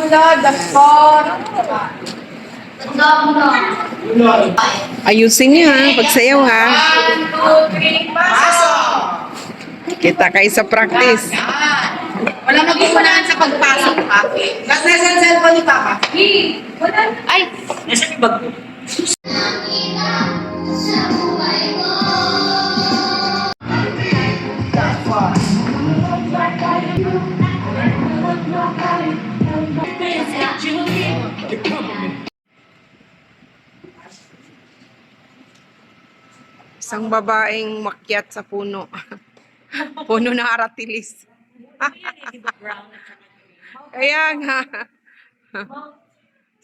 Sunod, the spot. Ayusin niyo ha, pagsayaw ha. 1, 2, 3, pasok! Kita kayo sa practice. Wala mag-iunahan sa pagpasok, ha? Nasa cellphone ni Papa. Ay! Nasa yung bag mo? Isang babaeng makyat sa puno. Puno ng aratilis. Kaya nga.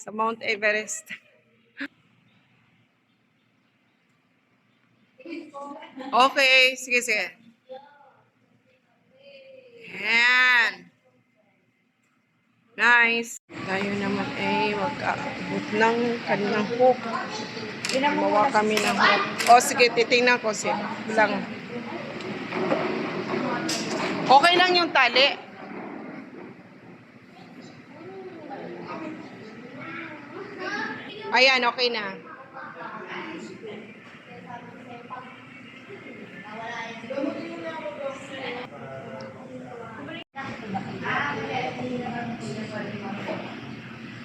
Sa Mount Everest. Okay, sige, sige. Yan. Nice. Tayo naman ay mag-aabot ng kanilang hook. Gumawa kami ng hook. O sige, titingnan ko siya. Lang. Okay lang yung tali. Ayan, okay na.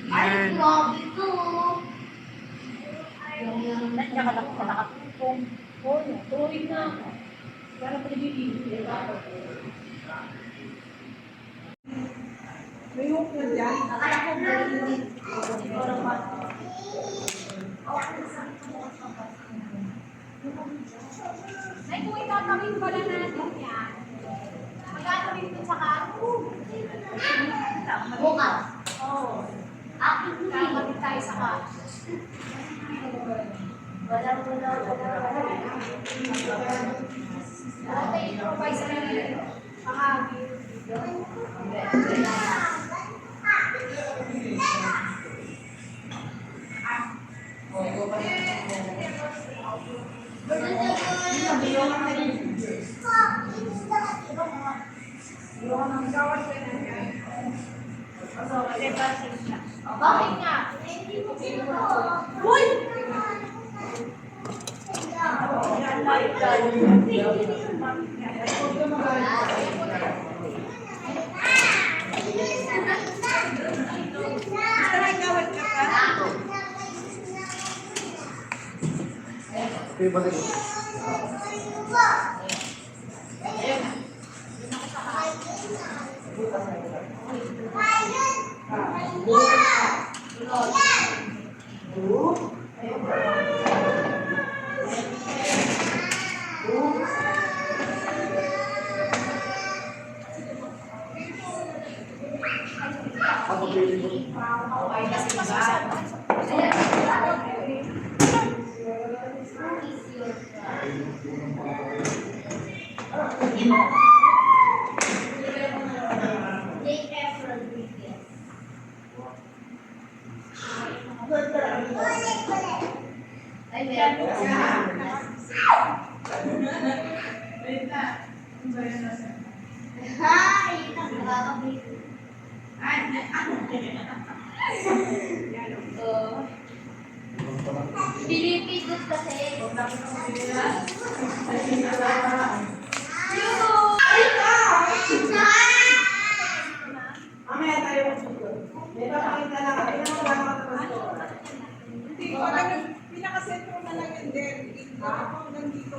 Ayan. Ay, kung itatawin pala natin yan, magkatawin ito sa kato. Bukas. Oo. Akin ko kakabit tayo sa kato. Wala. Okay, improvise na rin. Pakabit. Bakit nga? Uy! Pilipinas kasi. Mamaya tayo magsusunod. May papakita lang. Hindi ko alam. Pinakasentro na lang yun din. Hanggang dito.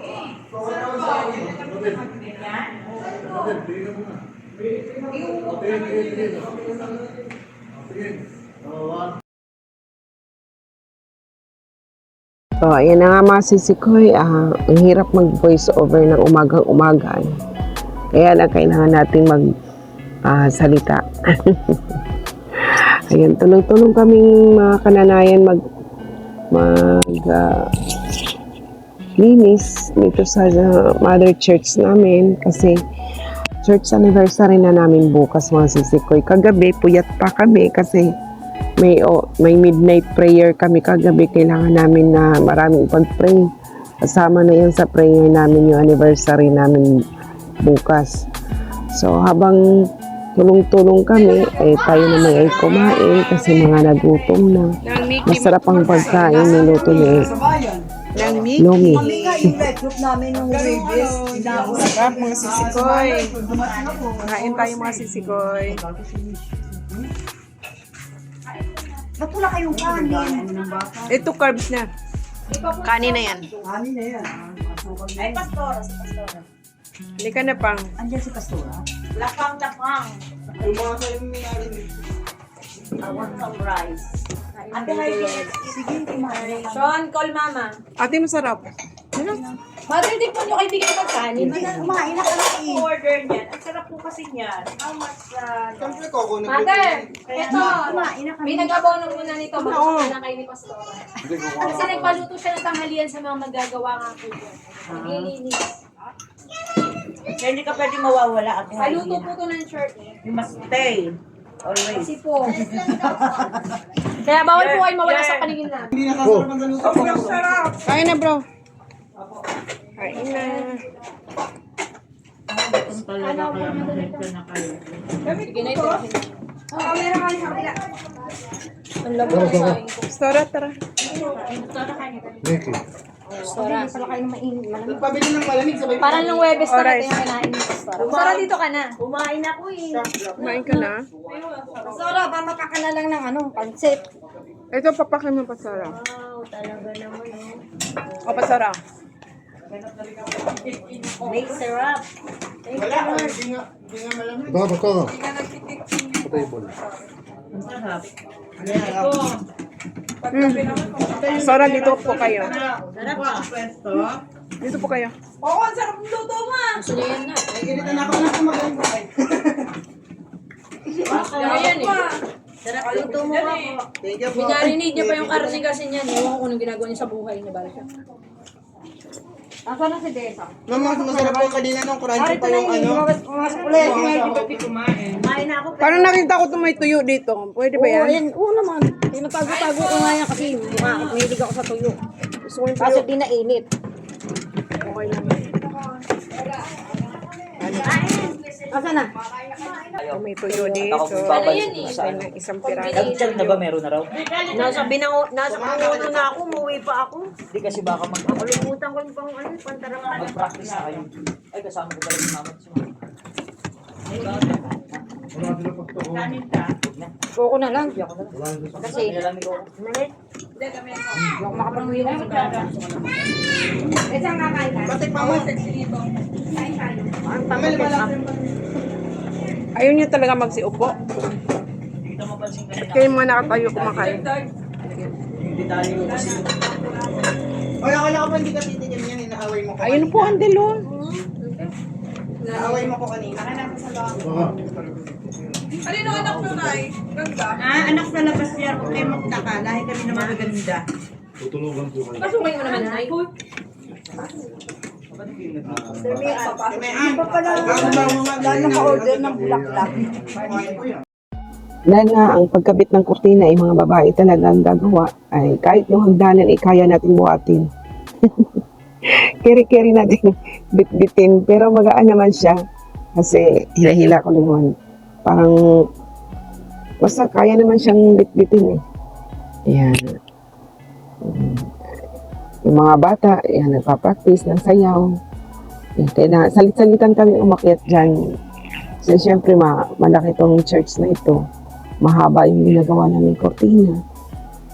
So, ayan na nga mga sisikoy. Ang hirap mag-voice over ng umagang-umaga. Kaya lang kailangan natin salita. Ayan, tulong-tulong kaming mga kananayan linis dito sa Mother Church namin kasi church anniversary na namin bukas mga sisikoy. Kagabi, puyat pa kami kasi may midnight prayer kami kagabi. Kailangan namin na maraming pag-pray. Kasama na yan sa prayer namin yung anniversary namin bukas. So habang tulong-tulong kami, eh tayo naman ay kumain kasi mga nagutom na. Masarap ang pagkain niluto ni Lomi. Sarap mga sisikoy. Kain tayo mga sisikoy. Ba't wala kayong kanin? Ito carbs na. Kanin na yan. Ay, pastora, si pastora. Hindi ka na pang. Andiyan si pastora? Lapang. I want some rice. Ate, sige, kumain. Sean, call mama. Ate, masarap. Mother, di po nyo kaibigan magkanin. Kumain na kami. Order niyan. Ang sarap po kasi niyan. How much Mother, eto. May nag-abaw na muna nito. Makasama na kayo ni Pastora. Kasi nagpaluto siya ng tanghalian sa mga magagawa nga po dyan. Naglilinis. Kaya hindi ka pwede mawawala. Ate Paluto Heidi. po to ng shirt eh. You must stay. Always. Kasi po. Kaya bawal po kayo mawala sa paningin namin. Kain na bro. Kain na. Sige na ito. Ang labo ng saing ko. Stora, tara. Pastora. Parang nung Webes na natin yung kinain ni Pastora. Pastora, dito ka na. Kumain ako eh. Kumain ka na. Pastora, mamaka ka na lang ng pansit. Ito, papakin mo pasara. Wow, talaga naman oh. O, pasara. May syrup. Thank you, Lord. Ang sarap. Pasara, dito po kayo. Sarap ah. Dito po kayo. Gusto niya yan na. Ayan eh. Sarap luto mo ako. Binarinig niya pa yung karne kasi niyan. Ewan ko kung anong ginagawa niya sa buhay niya. Bala siya. Asa na si Desa? Mama, masarap po kanina nung crunchy pa yung Kumain na ako. Parang nakita ko itong may tuyo dito. Pwede ba yan? Oo naman. Tinatago-tago ko nga yan kasi mahilig ako sa tuyo. Gusto ko yung tuyo. Kaso di na init. Okay lang. Asa na? May tuyo dito. Ano yan eh? May ng isang piraso. Nag-check na ba meron na raw? Nasa pinango na ako, umuwi pa ako. Hindi kasi baka Nakalimutan ko yung pantarang mag-practice na kayo. Ay, kasama ko pala yung mama. Kanin ka. Koko na lang. Kasi nilalamig ko. Malit. Hindi ako makapanguwi ko sa kanya. Isang kakain ka. Batik mama. Ang pangkakit. Ayaw niya talaga magsiupo. Hindi kita mapansin kanina. Kaya yung mga nakatayo kumakain. Yung detalye ko kasi. Oy, akala ko ba hindi ka titigil yan, inaaway mo ko. Ayun po, Andelo. Inaaway mo ko kanina. Anak sa labas yan. Huwag kayo magtaka. Lahi kami na magaganda. Pasukin mo naman na. Dahil nga ang pagkabit ng kurtina ay mga babae talaga ang gagawa, ay kahit yung hagdanan ay kaya natin buhatin. Keri-keri natin bit-bitin, pero magaan naman siya kasi hila-hila ko naman. Parang basta kaya naman siyang bit-bitin eh. Ayan. Yung mga bata, ayan, nagpa-practice ng sayaw. Ayan, kaya na, salit-salitan kami umakyat dyan. So, syempre, malaki tong church na ito. Mahaba yung ginagawa namin kortina.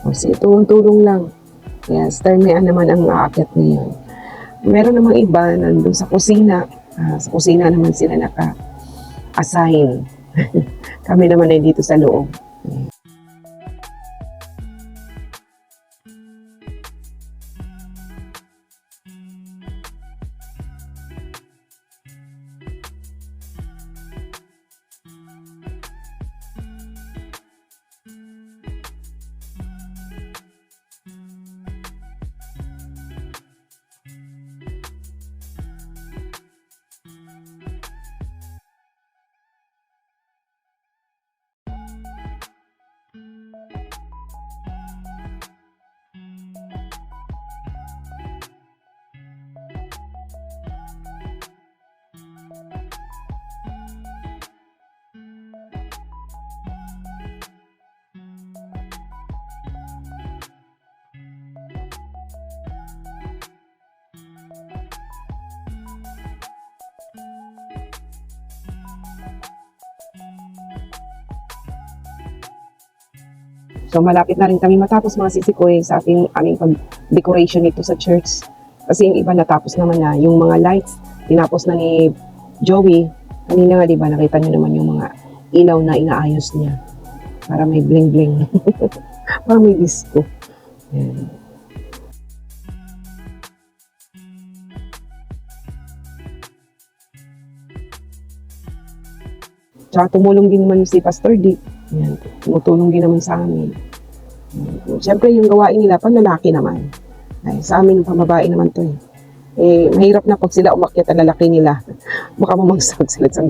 Kasi tulong-tulong lang. Kaya starmian naman ang aakyat ngayon. Meron namang iba nandun sa kusina. Sa kusina naman sila naka-assign. Kami naman ay dito sa loob. So malapit na rin kami matapos mga sisikoy sa aming pag-decoration nito sa church. Kasi yung iba natapos naman na, yung mga lights, tinapos na ni Joey. Kanina nga, di ba, nakita niyo naman yung mga ilaw na inaayos niya. Para may bling-bling. Para may disco. Yan. Tsaka tumulong din naman si Pastor Dick. Yan. Tumutulong din naman sa amin. Siyempre, yung gawain nila, panlalaki naman. Ay, sa amin, pambabae naman to eh. Mahirap na pag sila umakyat ang lalaki nila. Baka mamagsak sila sa